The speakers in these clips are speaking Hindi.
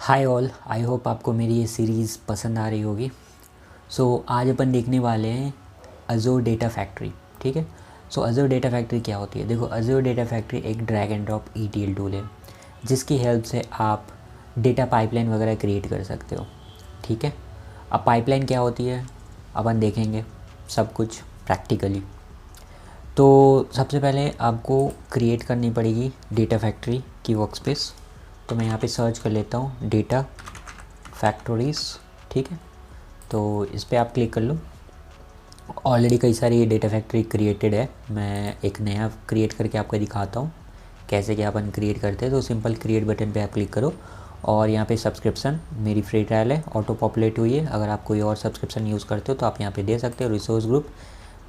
हाय ऑल, आई होप आपको मेरी ये सीरीज़ पसंद आ रही होगी। आज अपन देखने वाले हैं अज़ूर डेटा फैक्ट्री। ठीक है। अज़ूर डेटा फैक्ट्री क्या होती है? देखो, अज़ूर डेटा फैक्ट्री एक drag and drop ETL tool है जिसकी हेल्प से आप डेटा पाइपलाइन वगैरह क्रिएट कर सकते हो। ठीक है। अब पाइपलाइन क्या होती है अपन देखेंगे सब कुछ प्रैक्टिकली। तो सबसे पहले आपको क्रिएट करनी पड़ेगी डेटा फैक्ट्री की वर्कस्पेस। तो मैं यहाँ पे सर्च कर लेता हूँ डेटा फैक्ट्रीज। ठीक है। तो इस पर आप क्लिक कर लो। ऑलरेडी कई सारी डेटा फैक्ट्री क्रिएटेड है। मैं एक नया क्रिएट करके आपको दिखाता हूँ कैसे क्या अपन क्रिएट करते हैं। तो सिंपल क्रिएट बटन पे आप क्लिक करो और यहाँ पे सब्सक्रिप्शन मेरी फ्री ट्रायल है, ऑटो पॉपुलेट हुई है। अगर आप कोई और सब्सक्रिप्शन यूज़ करते हो तो आप यहाँ पे दे सकते हो। रिसोर्स ग्रुप,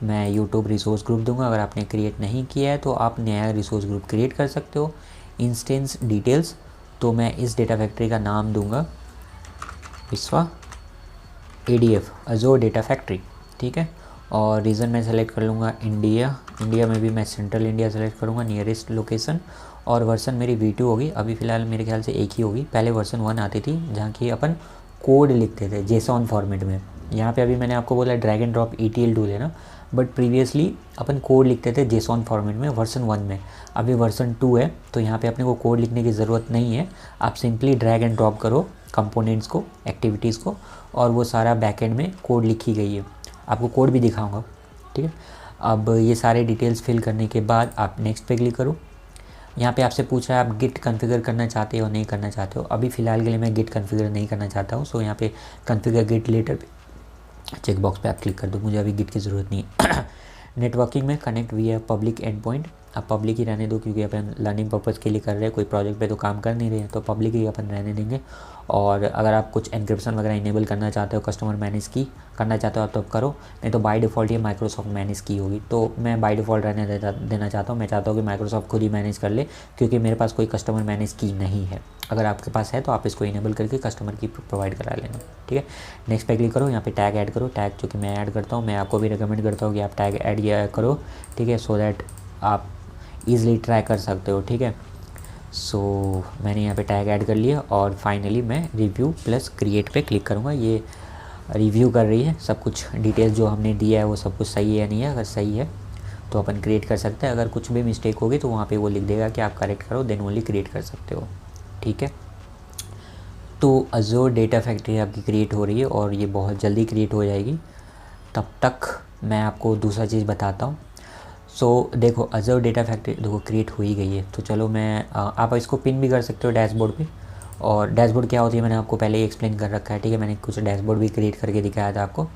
मैं यूट्यूब रिसोर्स ग्रुप दूंगा। अगर आपने क्रिएट नहीं किया है तो आप नया रिसोर्स ग्रुप क्रिएट कर सकते हो। इंस्टेंस डिटेल्स, तो मैं इस डेटा फैक्ट्री का नाम दूंगा विश्वा ADF अज़ूर डेटा फैक्ट्री। ठीक है। और रीज़न मैं सेलेक्ट कर लूँगा इंडिया। इंडिया में भी मैं सेंट्रल इंडिया सेलेक्ट करूँगा, नियरेस्ट लोकेशन। और वर्सन मेरी V2 होगी। अभी फ़िलहाल मेरे ख्याल से एक ही होगी। पहले वर्सन 1 आती थी जहाँ की अपन कोड लिखते थे JSON फॉर्मेट में। यहाँ पे अभी मैंने आपको बोला drag and drop ETL tool है ना, बट प्रीवियसली अपन कोड लिखते थे JSON फॉर्मेट में वर्सन 1 में। अभी वर्सन 2 है तो यहाँ पे अपने को कोड लिखने की ज़रूरत नहीं है। आप सिंपली ड्रैग एंड ड्रॉप करो कंपोनेंट्स को, एक्टिविटीज़ को, और वो सारा बैकएंड में कोड लिखी गई है। आपको कोड भी दिखाऊंगा। ठीक है। अब ये सारे डिटेल्स फिल करने के बाद आप नेक्स्ट पे क्लिक करो। यहाँ पे आपसे पूछ रहा है आप गिट कॉन्फ़िगर करना चाहते हो नहीं करना चाहते हो। अभी फ़िलहाल के लिए मैं गिट कॉन्फ़िगर नहीं करना चाहता हूँ। यहाँ पे configure Git later checkbox पे आप क्लिक कर दो, मुझे अभी गिट की ज़रूरत नहीं है। नेटवर्किंग में connect we public and point, आप पब्लिक ही रहने दो क्योंकि अपन लर्निंग पर्पज़ के लिए कर रहे हैं, कोई प्रोजेक्ट पे तो काम कर नहीं रहे हैं, तो पब्लिक ही अपन रहने देंगे। और अगर आप कुछ एन्क्रिप्शन वगैरह इनेबल करना चाहते हो, कस्टमर मैनेज की करना चाहते हो आप तो करो, नहीं तो बाय डिफ़ॉल्ट ये माइक्रोसॉफ्ट मैनेज की होगी। तो मैं बाय डिफ़ॉल्ट रहने देना चाहता हूँ। मैं चाहता हूँ कि माइक्रोसॉफ्ट खुद ही मैनेज कर ले क्योंकि मेरे पास कोई कस्टमर मैनेज की नहीं है। अगर आपके पास है तो आप इसको इनेबल करके कस्टमर की प्रोवाइड करा लेना। ठीक है। नेक्स्ट पे क्लिक करो। यहाँ पे टैग ऐड करो। टैग जो कि मैं ऐड करता हूँ, मैं आपको भी रिकमेंड करता हूँ कि आप टैग ऐड किया करो। ठीक है। सो दैट आप ईज़िली ट्राई कर सकते हो। ठीक है। मैंने यहाँ पे टैग ऐड कर लिया और फाइनली मैं रिव्यू प्लस क्रिएट पे क्लिक करूँगा। ये रिव्यू कर रही है सब कुछ, डिटेल्स जो हमने दिया है वो सब कुछ सही है या नहीं है। अगर सही है तो अपन क्रिएट कर सकते हैं। अगर कुछ भी मिस्टेक होगी तो वहाँ पे वो लिख देगा कि आप करेक्ट करो, देन ओनली क्रिएट कर सकते हो। ठीक है। तो अज़ूर डेटा फैक्ट्री आपकी क्रिएट हो रही है और ये बहुत जल्दी क्रिएट हो जाएगी। तब तक मैं आपको दूसरा चीज़ बताता हूँ। देखो, अज़ूर डेटा फैक्ट्री देखो क्रिएट हो ही गई है। तो चलो मैं आप इसको पिन भी कर सकते हो डैशबोर्ड पे। और डैशबोर्ड क्या होती है मैंने आपको पहले ही एक्सप्लेन कर रखा है। ठीक है। मैंने कुछ डैशबोर्ड भी क्रिएट करके दिखाया था आपको।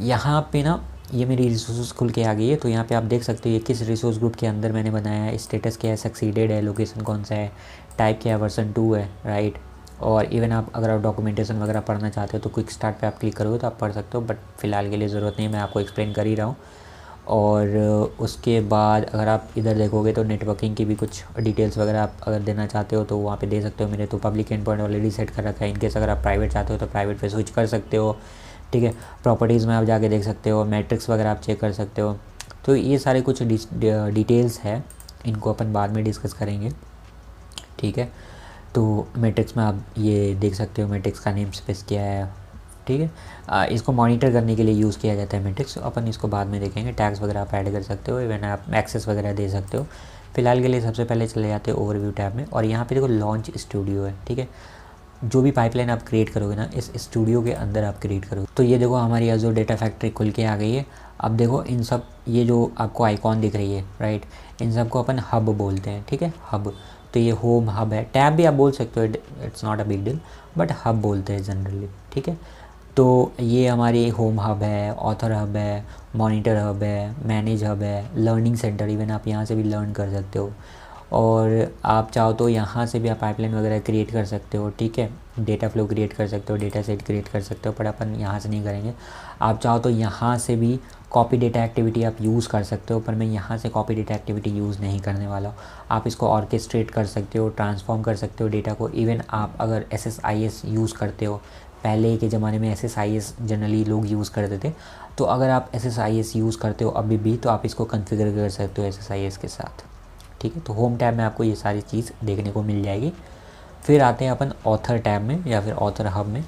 यहाँ पे ना ये मेरी रिसोर्स खुल के आ गई है। तो यहाँ पे आप देख सकते हो ये किस रिसोर्स ग्रुप के अंदर मैंने बनाया है, स्टेटस क्या है, सक्सीडेड है, लोकेशन कौन सा है, टाइप क्या है, वर्सन 2 है, राइट। और इवन आप अगर आप डॉक्यूमेंटेशन वगैरह पढ़ना चाहते हो तो क्विक स्टार्ट पे आप क्लिक करोगे तो आप पढ़ सकते हो, बट फ़िलहाल के लिए ज़रूरत नहीं है, मैं आपको एक्सप्लेन कर ही रहा हूँ। और उसके बाद अगर आप इधर देखोगे तो नेटवर्किंग की भी कुछ डिटेल्स वगैरह आप अगर देना चाहते हो तो वहाँ पे दे सकते हो। मेरे तो public and point already set कर रखा है। इनकेस अगर आप प्राइवेट चाहते हो तो प्राइवेट पे स्विच कर सकते हो। ठीक है। प्रॉपर्टीज़ में आप जाके देख सकते हो, मैट्रिक्स वगैरह आप चेक कर सकते हो। तो ये सारे कुछ डिटेल्स है, इनको अपन बाद में डिस्कस करेंगे। ठीक है। तो मैट्रिक्स में आप ये देख सकते हो मैट्रिक्स का नेम स्पेस क्या है। ठीक है। इसको मॉनिटर करने के लिए यूज़ किया जाता है मैट्रिक्स, अपन इसको बाद में देखेंगे। टैग्स वगैरह आप ऐड कर सकते हो, इवन आप एक्सेस वगैरह दे सकते हो। फिलहाल के लिए सबसे पहले चले जाते हैं ओवरव्यू टैब में और यहाँ पे देखो लॉन्च स्टूडियो है। ठीक है। जो भी पाइपलाइन आप क्रिएट करोगे ना इस स्टूडियो के अंदर आप क्रिएट करोगे। तो ये देखो हमारी अज़ूर डेटा फैक्ट्री खुल के आ गई है। अब देखो इन सब ये जो आपको आइकॉन दिख रही है, राइट, इन सब को अपन हब बोलते हैं। ठीक है। हब, तो ये होम हब है, टैब भी आप बोल सकते हो, it's not a big deal, but hub बोलते हैं जनरली। ठीक है। तो ये हमारी होम हब है, ऑथर हब है, मॉनिटर हब है, मैनेज हब है, लर्निंग सेंटर, इवन आप यहाँ से भी लर्न कर सकते हो। और आप चाहो तो यहाँ से भी आप पाइपलाइन वगैरह क्रिएट कर सकते हो। ठीक है। डेटा फ्लो क्रिएट कर सकते हो, डेटा सेट क्रिएट कर सकते हो, पर अपन यहाँ से नहीं करेंगे। आप चाहो तो यहाँ से भी कॉपी डेटा एक्टिविटी आप यूज़ कर सकते हो, पर मैं यहाँ से कॉपी डेटा एक्टिविटी यूज़ नहीं करने वाला हूँ। आप इसको ऑर्केस्ट्रेट कर सकते हो, ट्रांसफॉर्म कर सकते हो डेटा को। इवन आप अगर SSIS यूज़ करते हो, पहले के ज़माने में SSIS जनरली लोग यूज़ करते थे, तो अगर आप SSIS यूज़ करते हो अभी भी तो आप इसको कॉन्फ़िगर कर सकते हो SSIS के साथ। ठीक है। तो होम टैब में आपको ये सारी चीज़ देखने को मिल जाएगी। फिर आते हैं अपन ऑथर टैब में या फिर ऑथर हब में।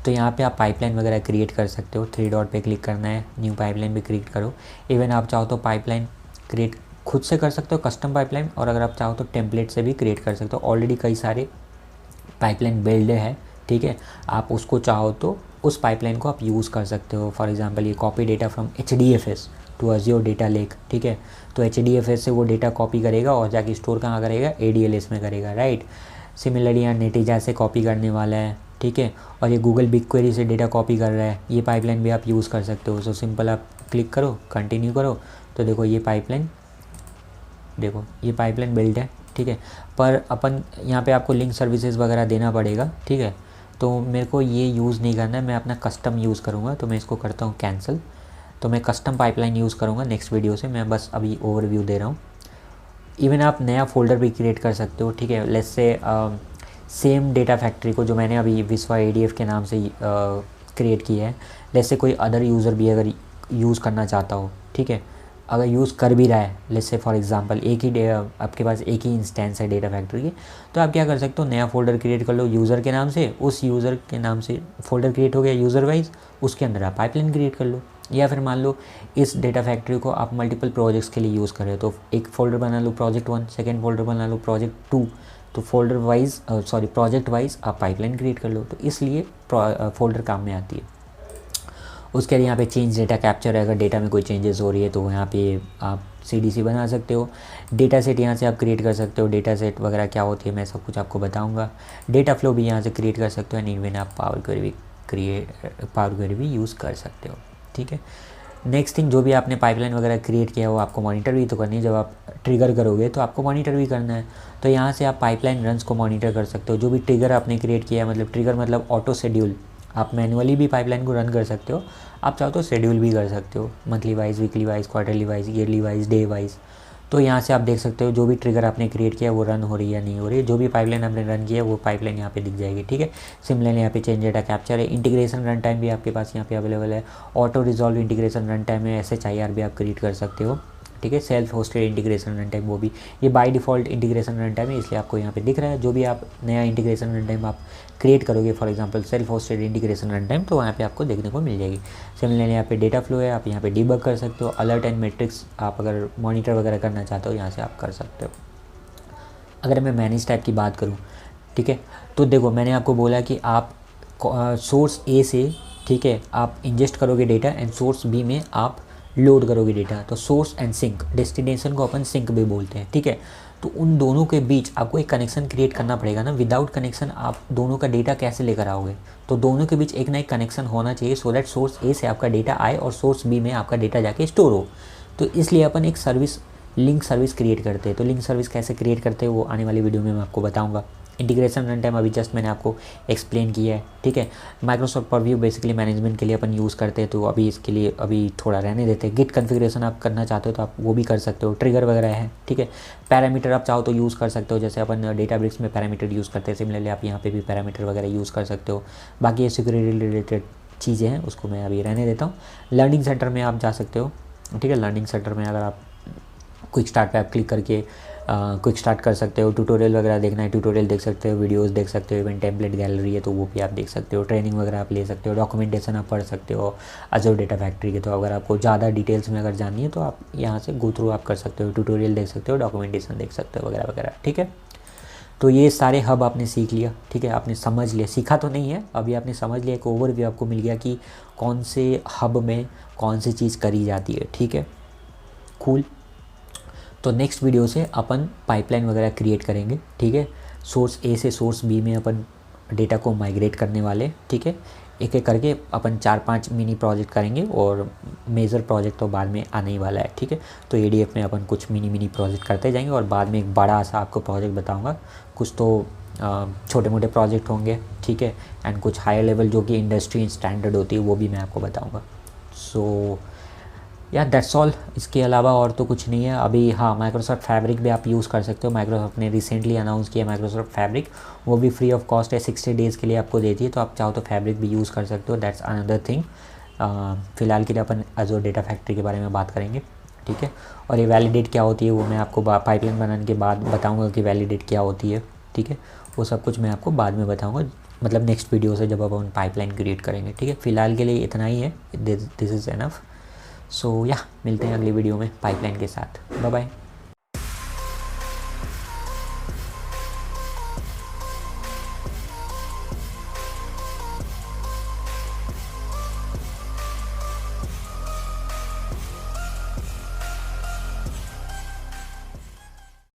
तो यहाँ पे आप पाइपलाइन वगैरह क्रिएट कर सकते हो, 3 डॉट पे क्लिक करना है, न्यू पाइपलाइन भी क्रिएट करो। इवन आप चाहो तो पाइपलाइन क्रिएट खुद से कर सकते हो, कस्टम पाइपलाइन, और अगर आप चाहो तो टेम्पलेट से भी क्रिएट कर सकते हो। ऑलरेडी कई सारे पाइपलाइन बिल्ड है, ठीक है, आप उसको चाहो तो उस पाइपलाइन को आप यूज़ कर सकते हो। फॉर एग्जांपल ये copy data from HDFS to Azure data lake, ठीक है, तो HDFS से वो डेटा कॉपी करेगा और जाके स्टोर कहाँ करेगा, ADLS में करेगा, राइट। सिमिलरली यहाँ नेटिजा से कॉपी करने वाला है, ठीक है, और ये गूगल बिग क्वेरी से डेटा कॉपी कर रहा है, ये पाइपलाइन भी आप यूज़ कर सकते हो। सो सिंपल आप क्लिक करो, कंटिन्यू करो, तो देखो ये पाइपलाइन, देखो ये पाइपलाइन बिल्ड है, ठीक है। पर अपन यहाँ पे आपको लिंक सर्विसेज वगैरह देना पड़ेगा, ठीक है, तो मेरे को ये यूज़ नहीं करना है, मैं अपना कस्टम यूज़ करूँगा, तो मैं इसको करता हूँ कैंसिल। तो मैं कस्टम पाइपलाइन यूज़ करूँगा नेक्स्ट वीडियो से, मैं बस अभी ओवरव्यू दे रहा हूँ। इवन आप नया फ़ोल्डर भी क्रिएट कर सकते हो, ठीक है, let's say same data factory को जो मैंने अभी विश्वा ADF के नाम से क्रिएट किया है, लेट्स से कोई अदर यूज़र भी अगर यूज़ करना चाहता हो, ठीक है, अगर यूज़ कर भी रहा है, लेट्स से फॉर एग्जांपल एक ही आपके पास एक ही इंस्टेंस है डेटा फैक्ट्री की, तो आप क्या कर सकते हो, नया फ़ोल्डर क्रिएट कर लो यूज़र के नाम से, उस यूज़र के नाम से फ़ोल्डर क्रिएट हो गया यूज़र वाइज, उसके अंदर आप पाइपलाइन क्रिएट कर लो। या फिर मान लो इस डेटा फैक्ट्री को आप मल्टीपल प्रोजेक्ट्स के लिए यूज़ कर रहे हो, तो एक फ़ोल्डर बना लो प्रोजेक्ट 1, सेकेंड फ़ोल्डर बना लो प्रोजेक्ट 2, तो फोल्डर वाइज प्रोजेक्ट वाइज आप पाइपलाइन क्रिएट कर लो, तो इसलिए फ़ोल्डर काम में आती है। उसके लिए यहाँ पे चेंज डेटा कैप्चर है, अगर डेटा में कोई चेंजेस हो रही है तो यहाँ पे आप CDC बना सकते हो। डेटा सेट यहाँ से आप क्रिएट कर सकते हो, डेटा सेट वगैरह क्या होती है मैं सब कुछ आपको बताऊँगा। डेटा फ्लो भी यहाँ से क्रिएट कर सकते हो, एंड इवन आप पावर क्वेरी भी यूज़ कर सकते हो, ठीक है। नेक्स्ट थिंग, जो भी आपने पाइपलाइन वगैरह क्रिएट किया वो आपको मॉनिटर भी तो करनी है, जब आप ट्रिगर करोगे तो आपको मॉनिटर भी करना है। तो यहाँ से आप पाइपलाइन रन्स को मॉनिटर कर सकते हो, जो भी ट्रिगर आपने क्रिएट किया है, मतलब ट्रिगर मतलब ऑटो शेड्यूल, आप मैनुअली भी पाइपलाइन को रन कर सकते हो, आप चाहो तो शेड्यूल भी कर सकते हो, monthly wise, weekly wise, quarterly wise, yearly wise, day wise. तो यहाँ से आप देख सकते हो जो भी ट्रिगर आपने क्रिएट किया वो रन हो रही है या नहीं हो रही है, जो भी पाइपलाइन आपने रन किया वो पाइपलाइन यहाँ पे दिख जाएगी, ठीक है। सिमिलरली यहाँ पे चेंज डेटा कैप्चर है, इंटीग्रेशन रन टाइम भी आपके पास यहाँ पे अवेलेबल है, auto resolve integration run time है, SHIR भी आप क्रिएट कर सकते हो, ठीक है। Self hosted integration run time, वो भी ये by default integration run time है, इसलिए आपको यहाँ पे दिख रहा है। जो भी आप नया इंटीग्रेशन रन टाइम आप क्रिएट करोगे, for example self hosted integration run time, तो वहाँ पे आपको देखने को मिल जाएगी। सिमिलरली यहाँ पे डेटा फ्लो है, आप यहाँ पे डीबग कर सकते हो, अलर्ट एंड मैट्रिक्स आप अगर मॉनिटर वगैरह करना चाहते हो यहाँ से आप कर सकते हो। अगर मैं मैनेज टाइप की बात करूँ, ठीक है, तो देखो मैंने आपको बोला कि आप सोर्स A से, ठीक है, आप इंजेस्ट करोगे डेटा एंड सोर्स B में आप लोड करोगे डेटा, तो सोर्स एंड सिंक, डेस्टिनेशन को अपन सिंक भी बोलते हैं, ठीक है। तो उन दोनों के बीच आपको एक कनेक्शन क्रिएट करना पड़ेगा ना, विदाउट कनेक्शन आप दोनों का डेटा कैसे लेकर आओगे, तो दोनों के बीच एक ना एक कनेक्शन होना चाहिए, सो दैट सोर्स A से आपका डेटा आए और सोर्स B में आपका डेटा जाके स्टोर हो। तो इसलिए अपन एक सर्विस, लिंक सर्विस क्रिएट करते हैं। तो लिंक सर्विस कैसे क्रिएट करते हैं वो आने वाली वीडियो में मैं आपको बताऊँगा। इंटीग्रेशन रन टाइम अभी जस्ट मैंने आपको एक्सप्लेन किया है, ठीक है। माइक्रोसॉफ्ट परव्यू बेसिकली मैनेजमेंट के लिए अपन यूज़ करते हैं, तो अभी इसके लिए अभी थोड़ा रहने देते हैं। गिट कॉन्फ़िगरेशन आप करना चाहते हो तो आप वो भी कर सकते हो, ट्रिगर वगैरह है, ठीक है। पैरामीटर आप चाहो तो यूज़ कर सकते हो, जैसे अपन डेटाब्रिक्स में पैरामीटर यूज़ करते हैं, सिमिलरली आप यहाँ पे भी पैरामीटर वगैरह यूज़ कर सकते हो। बाकी ये सिक्योरिटी रिलेटेड चीज़ें हैं, उसको मैं अभी रहने देता हूँ। लर्निंग सेंटर में आप जा सकते हो, ठीक है। लर्निंग सेंटर में अगर आप क्विक स्टार्ट पे आप क्लिक करके क्विक स्टार्ट कर सकते हो, ट्यूटोरियल वगैरह देखना है ट्यूटोरियल देख सकते हो, वीडियोस देख सकते हो, इवन टेम्पलेट गैलरी है तो वो भी आप देख सकते हो, ट्रेनिंग वगैरह आप ले सकते हो, डॉक्यूमेंटेशन आप पढ़ सकते हो अज़ूर डेटा फैक्ट्री के। तो अगर आपको ज़्यादा डिटेल्स में अगर जाननी है तो आप यहाँ से गो थ्रू आप कर सकते हो, ट्यूटोरियल देख सकते हो, डॉक्यूमेंटेशन देख सकते हो वगैरह वगैरह, ठीक है। तो ये सारे हब आपने सीख लिया, ठीक है, आपने समझ लिया, सीखा तो नहीं है अभी, आपने समझ लिया, एक ओवरव्यू आपको मिल गया कि कौन से हब में कौन सी चीज़ करी जाती है, ठीक है, कूल। तो नेक्स्ट वीडियो से अपन पाइपलाइन वगैरह क्रिएट करेंगे, ठीक है। सोर्स A से सोर्स B में अपन डेटा को माइग्रेट करने वाले, ठीक है। एक एक करके अपन 4-5 मिनी प्रोजेक्ट करेंगे और मेजर प्रोजेक्ट तो बाद में आने ही वाला है, ठीक है। तो ADF में अपन कुछ मिनी प्रोजेक्ट करते जाएंगे और बाद में एक बड़ा सा आपको प्रोजेक्ट बताऊँगा। कुछ तो छोटे मोटे प्रोजेक्ट होंगे, ठीक है, एंड कुछ हायर लेवल जो कि इंडस्ट्री स्टैंडर्ड होती है वो भी मैं आपको बताऊँगा। सो यार दैट्स ऑल, इसके अलावा और तो कुछ नहीं है अभी। हाँ, माइक्रोसॉफ्ट फैब्रिक भी आप यूज़ कर सकते हो, माइक्रोसॉफ्ट ने रिसेंटली अनाउंस किया माइक्रोसॉफ्ट फैब्रिक, वो भी फ्री ऑफ कॉस्ट है, 60 डेज़ के लिए आपको देती है, तो आप चाहो तो फैब्रिक भी यूज़ कर सकते हो, दैट्स अनदर थिंग। फ़िलहाल के लिए अपन अज़ूर डेटा फैक्ट्री के बारे में बात करेंगे, ठीक है। और ये वैलिडेट क्या होती है वो मैं आपको पाइपलाइन बनाने के बाद बताऊँगा कि वैलिडेट क्या होती है, ठीक है। वो सब कुछ मैं आपको बाद में बताऊँगा, मतलब नेक्स्ट वीडियो से जब अपन पाइपलाइन क्रिएट करेंगे, ठीक है। फ़िलहाल के लिए इतना ही है, दिस इज़ एनफ। सो या मिलते हैं अगली वीडियो में पाइपलाइन के साथ। Bye bye.